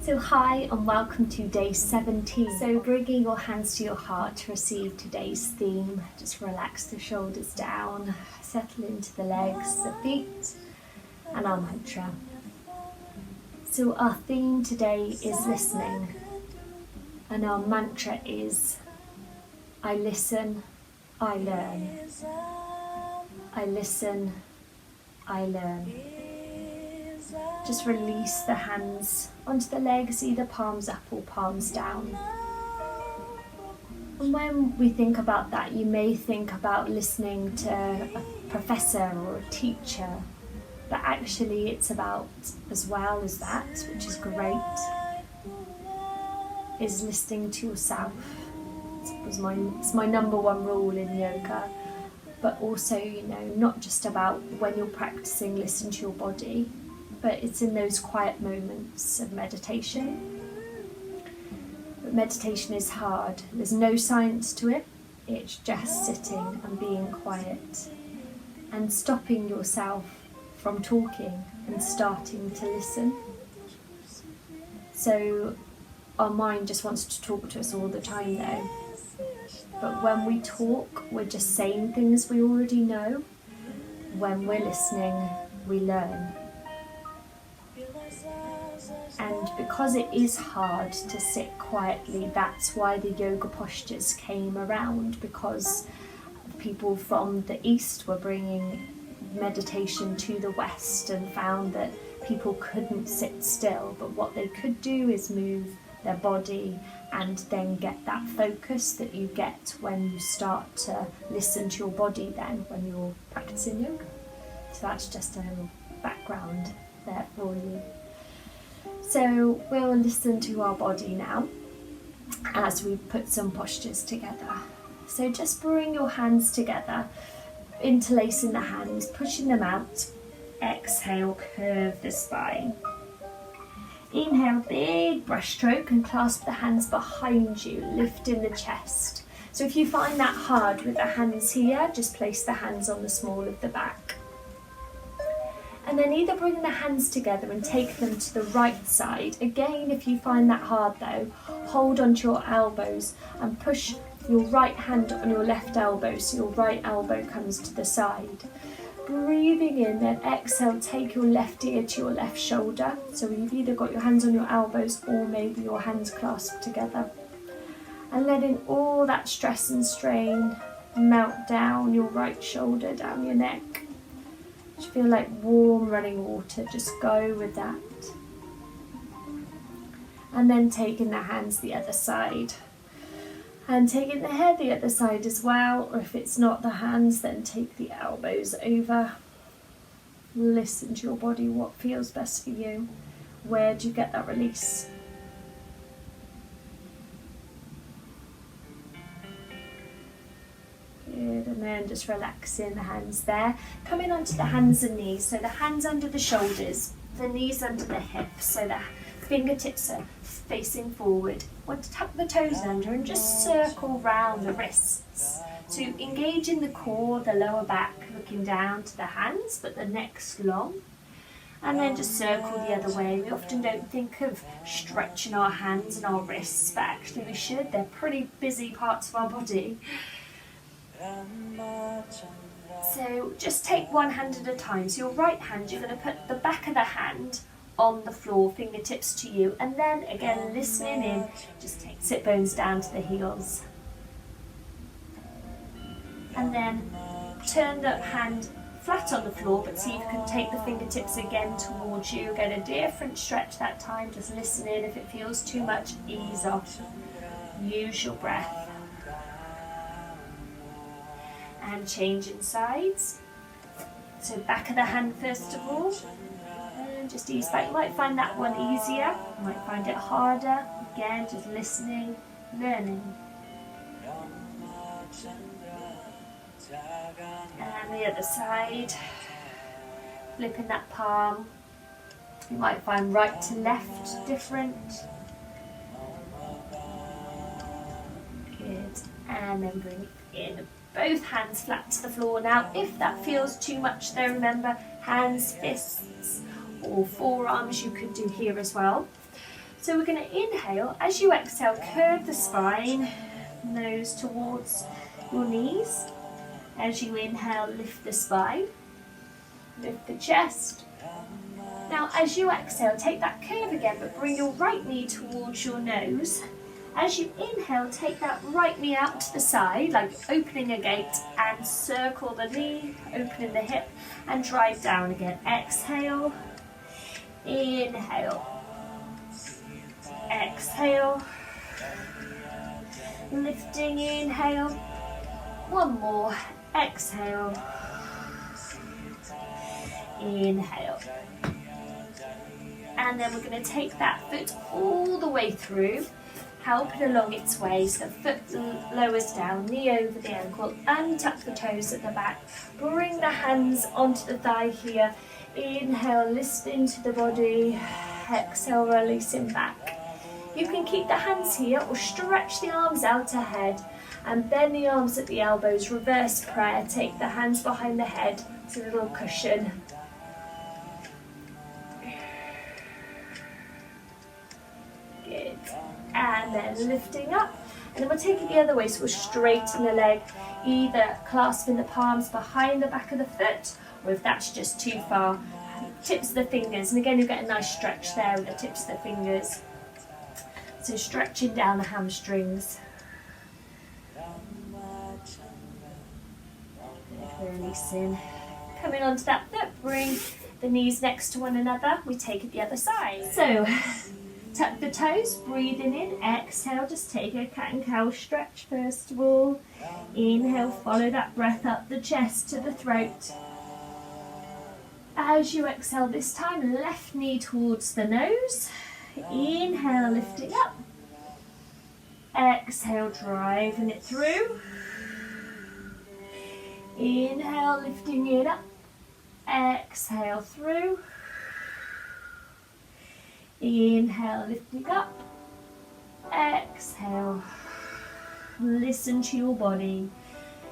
So hi and welcome to day 17. So bringing your hands to your heart to receive today's theme. Just relax the shoulders down, settle into the legs, the feet, and our mantra. So our theme today is listening, and our mantra is I listen, I learn. I listen, I learn. Just release the hands onto the legs, either palms up or palms down. And when we think about that, you may think about listening to a professor or a teacher, but actually it's about, as well as that, which is great, is listening to yourself. It's my number one rule in yoga, but also, not just about when you're practicing, listen to your body, but it's in those quiet moments of meditation. But meditation is hard. There's no science to it. It's just sitting and being quiet and stopping yourself from talking and starting to listen. So our mind just wants to talk to us all the time though. But when we talk, we're just saying things we already know. When we're listening, we learn. And because it is hard to sit quietly, that's why the yoga postures came around, because people from the East were bringing meditation to the West and found that people couldn't sit still, but what they could do is move their body and then get that focus that you get when you start to listen to your body then when you're practicing yoga. So that's just a little background there for you. So we'll listen to our body now as we put some postures together. So just bring your hands together, interlacing the hands, pushing them out. Exhale, curve the spine. Inhale, big brushstroke and clasp the hands behind you, lifting the chest. So if you find that hard with the hands here, just place the hands on the small of the back. And then either bring the hands together and take them to the right side. Again, if you find that hard though, hold onto your elbows and push your right hand on your left elbow so your right elbow comes to the side. Breathing in, then exhale, take your left ear to your left shoulder. So you've either got your hands on your elbows or maybe your hands clasped together. And letting all that stress and strain melt down your right shoulder, down your neck. Just feel like warm running water, just go with that. And then taking the hands the other side. And taking the head the other side as well, or if it's not the hands, then take the elbows over. Listen to your body, what feels best for you. Where do you get that release? Good, and then just relaxing the hands there. Coming onto the hands and knees, so the hands under the shoulders, the knees under the hips, so the fingertips are facing forward. Want to tuck the toes under and just circle round the wrists. So engage in the core, the lower back, looking down to the hands, but the neck's long. And then just circle the other way. We often don't think of stretching our hands and our wrists, but actually we should. They're pretty busy parts of our body. So just take one hand at a time. So your right hand, you're going to put the back of the hand on the floor, fingertips to you, and then again listening in, just take sit bones down to the heels. And then turn the hand flat on the floor, but see if you can take the fingertips again towards you. Get a different stretch that time, just listen in. If it feels too much, ease off. Use your breath. And changing sides. So back of the hand first of all. And just ease back. You might find that one easier. You might find it harder. Again, just listening, learning. And the other side. Flipping that palm. You might find right to left different. Good. And then bring it in. Both hands flat to the floor now. If that feels too much though, remember hands, fists or forearms you could do here as well. So we're going to inhale. As you exhale, curve the spine, nose towards your knees. As you inhale, lift the spine, lift the chest. Now as you exhale, take that curve again, but bring your right knee towards your nose. As you inhale, take that right knee out to the side, like opening a gate, and circle the knee, opening the hip, and drive down again. Exhale, inhale, exhale, lifting, inhale, one more, exhale, inhale. And then we're going to take that foot all the way through, help it along its way, so the foot lowers down, knee over the ankle, untuck the toes at the back, bring the hands onto the thigh here, inhale, listen into the body, exhale, releasing back. You can keep the hands here or stretch the arms out ahead and bend the arms at the elbows, reverse prayer, take the hands behind the head, it's a little cushion. Good. And then lifting up, and then we'll take it the other way, so we'll straighten the leg, either clasping the palms behind the back of the foot, or if that's just too far, tips of the fingers, and again you get a nice stretch there with the tips of the fingers. So stretching down the hamstrings. Releasing. Coming onto that foot, bring the knees next to one another, we take it the other side. So tuck the toes, breathing in, exhale, just take a cat and cow stretch first of all. Inhale, follow that breath up the chest to the throat. As you exhale this time, left knee towards the nose. Inhale, lifting up. Exhale, driving it through. Inhale, lifting it up. Exhale, through. Inhale, lifting up. Exhale. Listen to your body.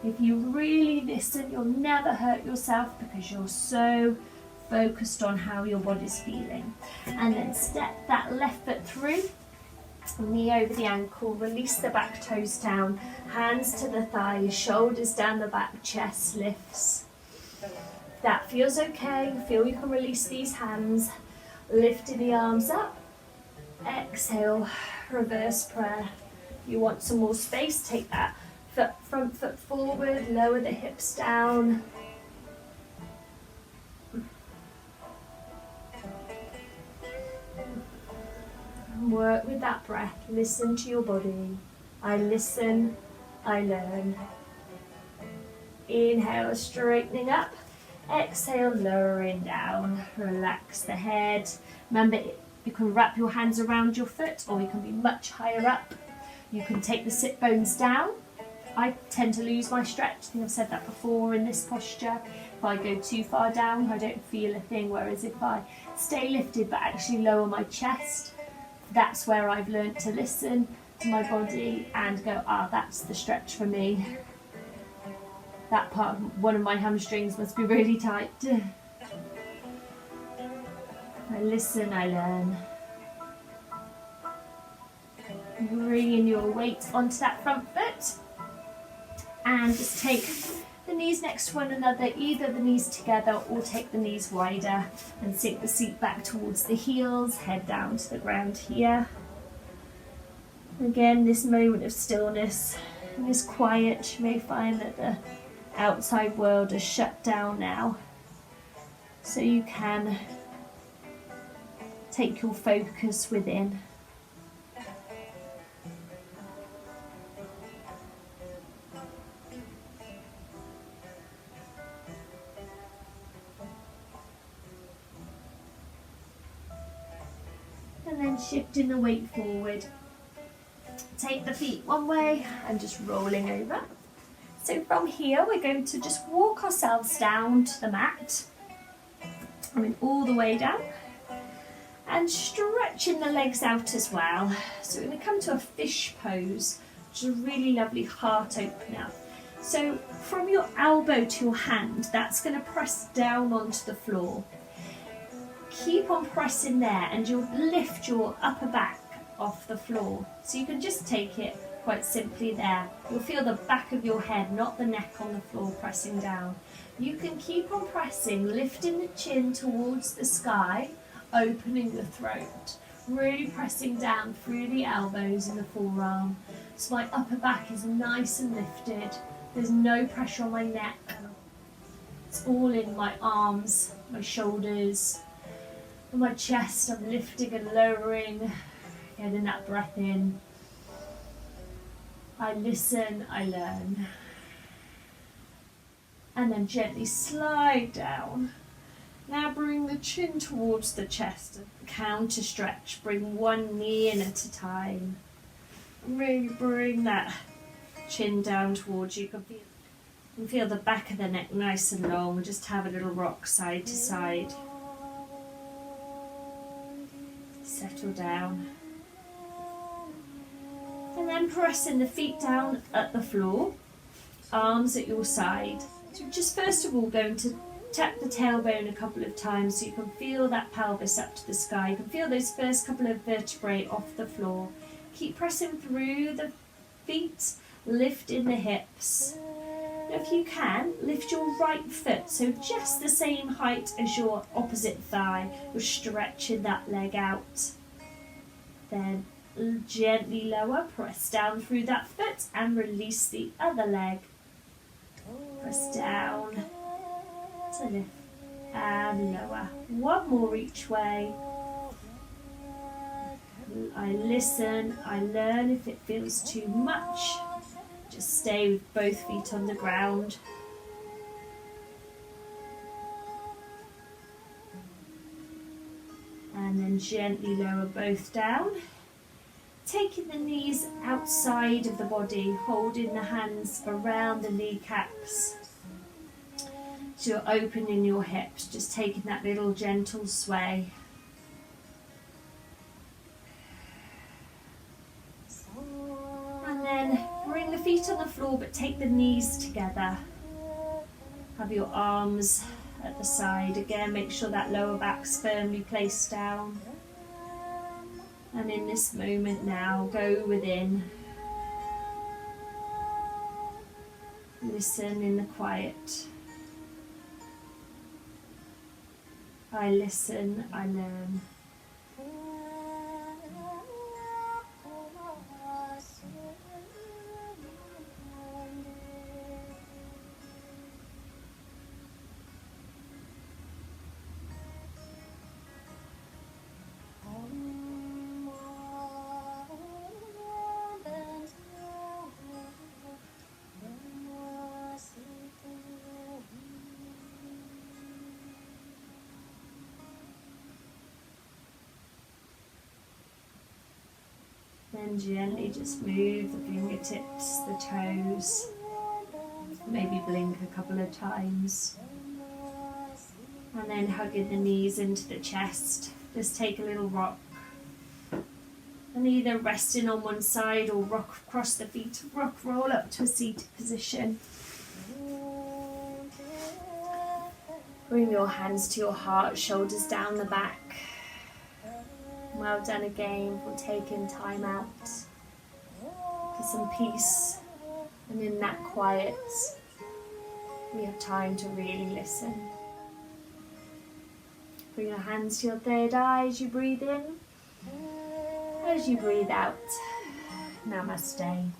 If you really listen, you'll never hurt yourself because you're so focused on how your body's feeling. And then step that left foot through, knee over the ankle, release the back toes down, hands to the thighs, shoulders down the back, chest lifts. If that feels okay, feel you can release these hands, lifting the arms up, exhale, reverse prayer. If you want some more space, take that front foot forward, lower the hips down. Work with that breath, listen to your body. I listen, I learn. Inhale, straightening up. Exhale, lowering down. Relax the head. Remember, you can wrap your hands around your foot or you can be much higher up. You can take the sit bones down. I tend to lose my stretch. I think I've said that before in this posture. If I go too far down, I don't feel a thing. Whereas if I stay lifted but actually lower my chest, that's where I've learned to listen to my body and go, that's the stretch for me. That part, one of my hamstrings must be really tight. I listen, I learn. Bringing your weight onto that front foot. And just take the knees next to one another, either the knees together or take the knees wider and sink the seat back towards the heels, head down to the ground here. Again, this moment of stillness and this quiet, you may find that the outside world is shut down now. So you can take your focus within. And then shifting the weight forward. Take the feet one way and just rolling over. So from here we're going to just walk ourselves down to the mat. All the way down. And stretching the legs out as well. So we're going to come to a fish pose, which is a really lovely heart opener. So from your elbow to your hand, that's going to press down onto the floor. keep on pressing there, and you'll lift your upper back off the floor. So you can just take it quite simply there. You'll feel the back of your head, not the neck on the floor, pressing down. You can keep on pressing, lifting the chin towards the sky, opening the throat, really pressing down through the elbows and the forearm. So my upper back is nice and lifted. There's no pressure on my neck. It's all in my arms, my shoulders, and my chest. I'm lifting and lowering, getting that breath in. I listen, I learn. And then gently slide down. Now bring the chin towards the chest. Counter stretch. Bring one knee in at a time. Really bring that chin down towards you. You can feel the back of the neck nice and long. Just have a little rock side to side. Settle down. And then pressing the feet down at the floor. Arms at your side. So just first of all going to tap the tailbone a couple of times so you can feel that pelvis up to the sky. You can feel those first couple of vertebrae off the floor. Keep pressing through the feet, lifting the hips. Now if you can, lift your right foot, so just the same height as your opposite thigh. You're stretching that leg out. Then gently lower, press down through that foot and release the other leg. Press down to lift and lower. One more each way. I listen, I learn. If it feels too much, just stay with both feet on the ground. And then gently lower both down. Taking the knees outside of the body, holding the hands around the kneecaps. So you're opening your hips, just taking that little gentle sway. And then bring the feet on the floor, but take the knees together. Have your arms at the side. Again, make sure that lower back's firmly placed down. And in this moment now, go within. Listen in the quiet. I listen, I learn. Then gently just move the fingertips, the toes, maybe blink a couple of times. And then hugging the knees into the chest, just take a little rock. And either resting on one side or rock across the feet, rock roll up to a seated position. Bring your hands to your heart, shoulders down the back. Well done again for taking time out for some peace, and in that quiet we have time to really listen. Bring your hands to your third eye as you breathe in. As you breathe out, namaste.